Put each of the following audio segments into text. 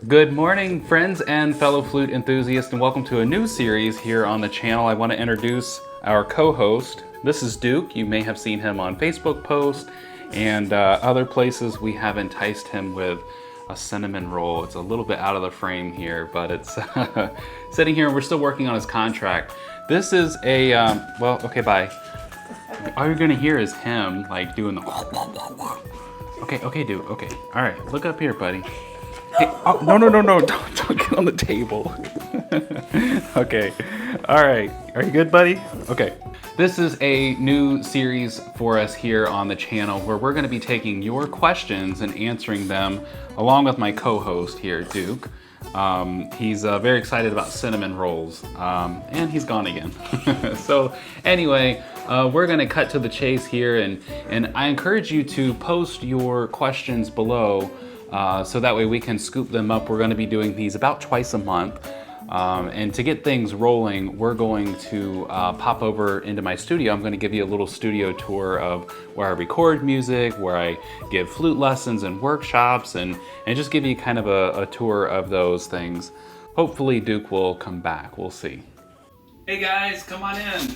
Good morning, friends and fellow flute enthusiasts, and welcome to a new series here on the channel. I want to introduce our co-host. This is Duke. You may have seen him on Facebook posts and other places. We have enticed him with a cinnamon roll. It's a little bit out of the frame here, but it's sitting here and we're still working on his contract. This is a, well, okay, bye. All you're gonna hear is him like doing the Okay, Duke, okay. All right, look up here, buddy. Hey, oh, no, don't get on the table. Okay, all right, are you good, buddy? Okay. This is a new series for us here on the channel where we're gonna be taking your questions and answering them along with my co-host here, Duke. He's very excited about cinnamon rolls, and he's gone again. So anyway, we're gonna cut to the chase here, and I encourage you to post your questions below so that way we can scoop them up. We're gonna be doing these about twice a month. And to get things rolling, we're going to pop over into my studio. I'm going to give you a little studio tour of where I record music, where I give flute lessons and workshops, and just give you kind of a tour of those things. Hopefully Duke will come back. We'll see. Hey guys, come on in.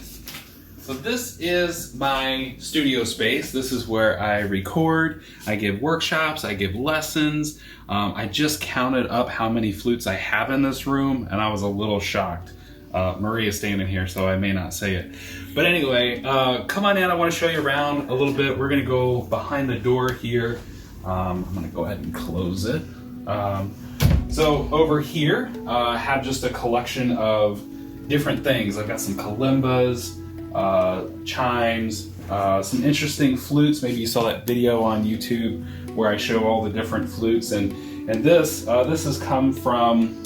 So this is my studio space. This is where I record, I give workshops, I give lessons. I just counted up how many flutes I have in this room, and I was a little shocked. Maria's standing here, so I may not say it. But anyway, come on in. I want to show you around a little bit. We're going to go behind the door here. I'm going to go ahead and close it. So over here, I have just a collection of different things. I've got some kalimbas, chimes, some interesting flutes. Maybe you saw that video on YouTube where I show all the different flutes, and this has come from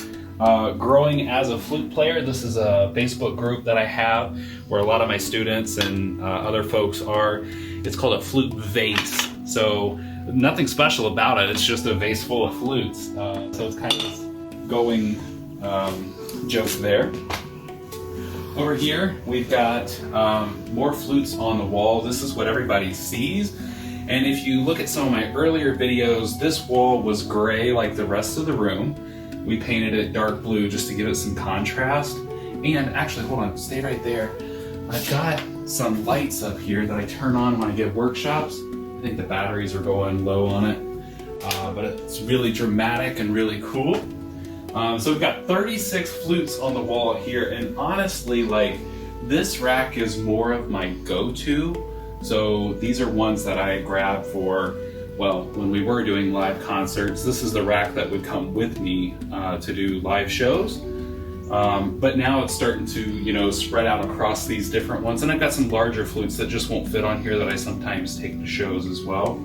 growing as a flute player. This is a Facebook group that I have where a lot of my students and other folks are. It's called a flute vase. So nothing special about it. It's just a vase full of flutes. So it's kind of this going joke there. Over here, we've got more flutes on the wall. This is what everybody sees. And if you look at some of my earlier videos, this wall was gray like the rest of the room. We painted it dark blue just to give it some contrast. And actually, hold on, stay right there. I've got some lights up here that I turn on when I give workshops. I think the batteries are going low on it. But it's really dramatic and really cool. So we've got 36 flutes on the wall here, and honestly, like, this rack is more of my go-to. So these are ones that I grab for, well, when we were doing live concerts. This is the rack that would come with me to do live shows. But now it's starting to, you know, spread out across these different ones. And I've got some larger flutes that just won't fit on here that I sometimes take to shows as well.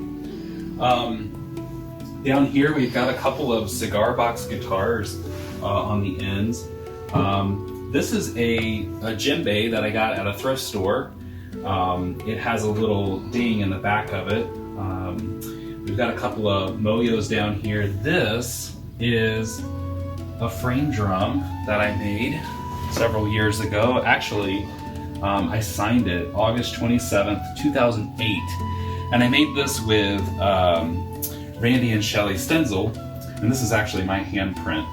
Down here we've got a couple of cigar box guitars on the ends. This is a djembe that I got at a thrift store. It has a little ding in the back of it. We've got a couple of moyos down here. This is a frame drum that I made several years ago. Actually, I signed it August 27th, 2008. And I made this with Randy and Shelly Stenzel, and this is actually my handprint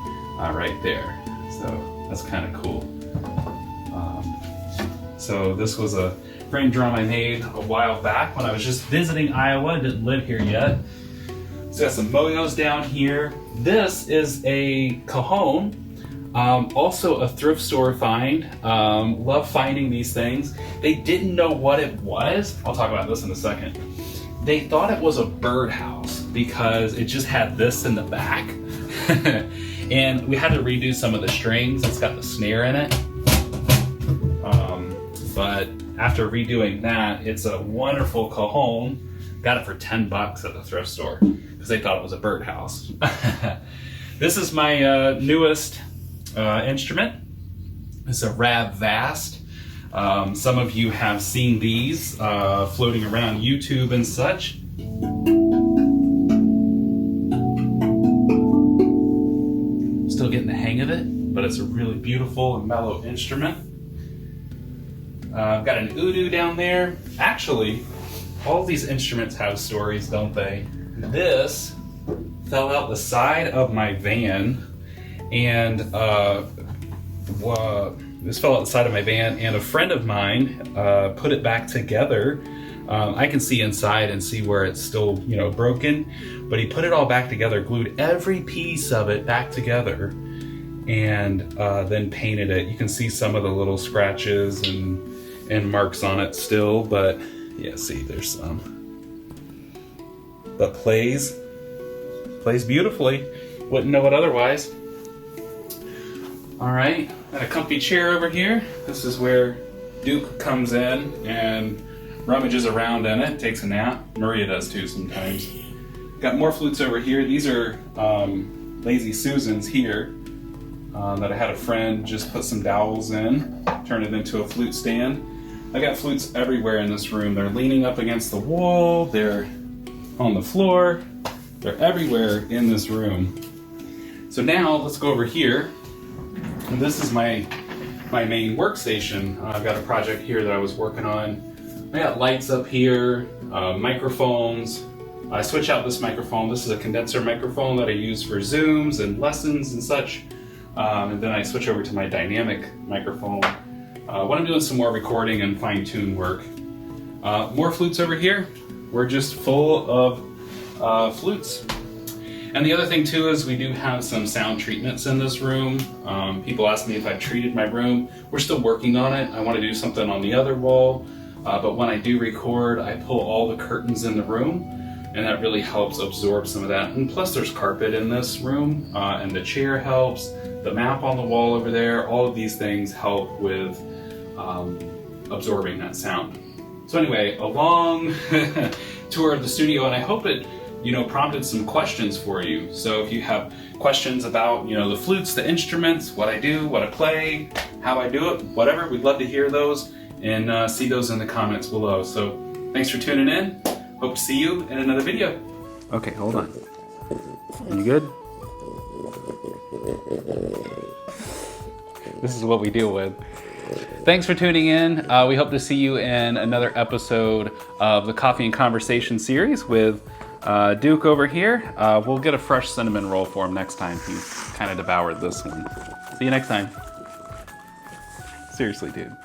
right there. So that's kind of cool. So this was a frame drum I made a while back when I was just visiting Iowa. Didn't live here yet. So got some moyos down here. This is a cajon, also a thrift store find. Love finding these things. They didn't know what it was. I'll talk about this in a second. They thought it was a birdhouse because it just had this in the back. And we had to redo some of the strings. It's got the snare in it. But after redoing that, it's a wonderful cajon. Got it for 10 bucks at the thrift store because they thought it was a birdhouse. This is my newest instrument. It's a Rab Vast. Some of you have seen these floating around YouTube and such. Still getting the hang of it, but it's a really beautiful and mellow instrument. I've got an udu down there. Actually, all these instruments have stories, don't they? This fell out the side of my van, and this fell out the side of my van, and a friend of mine put it back together. I can see inside and see where it's still, you know, broken, but he put it all back together, glued every piece of it back together, and then painted it. You can see some of the little scratches and marks on it still, but yeah, see, there's some. But plays beautifully. Wouldn't know it otherwise. All right, got a comfy chair over here. This is where Duke comes in and rummages around in it, takes a nap. Maria does too sometimes. Got more flutes over here. These are Lazy Susans here that I had a friend just put some dowels in, turn it into a flute stand. I got flutes everywhere in this room. They're leaning up against the wall, they're on the floor, they're everywhere in this room. So now let's go over here. And this is my main workstation. I've got a project here that I was working on. I got lights up here, microphones. I switch out this microphone. This is a condenser microphone that I use for Zooms and lessons and such. And then I switch over to my dynamic microphone when I'm doing some more recording and fine-tune work. More flutes over here. We're just full of flutes. And the other thing too is we do have some sound treatments in this room. People ask me if I've treated my room. We're still working on it. I want to do something on the other wall. But when I do record, I pull all the curtains in the room, and that really helps absorb some of that. And plus there's carpet in this room, and the chair helps. The map on the wall over there, all of these things help with absorbing that sound. So anyway, a long tour of the studio, and I hope it, you know, prompted some questions for you. So if you have questions about, you know, the flutes, the instruments, what I do, what I play, how I do it, whatever, we'd love to hear those and see those in the comments below. So thanks for tuning in. Hope to see you in another video. Okay, hold on. You good? This is what we deal with. Thanks for tuning in. We hope to see you in another episode of the Coffee and Conversation series with Duke over here. We'll get a fresh cinnamon roll for him next time. He's kind of devoured this one. See you next time. Seriously, dude.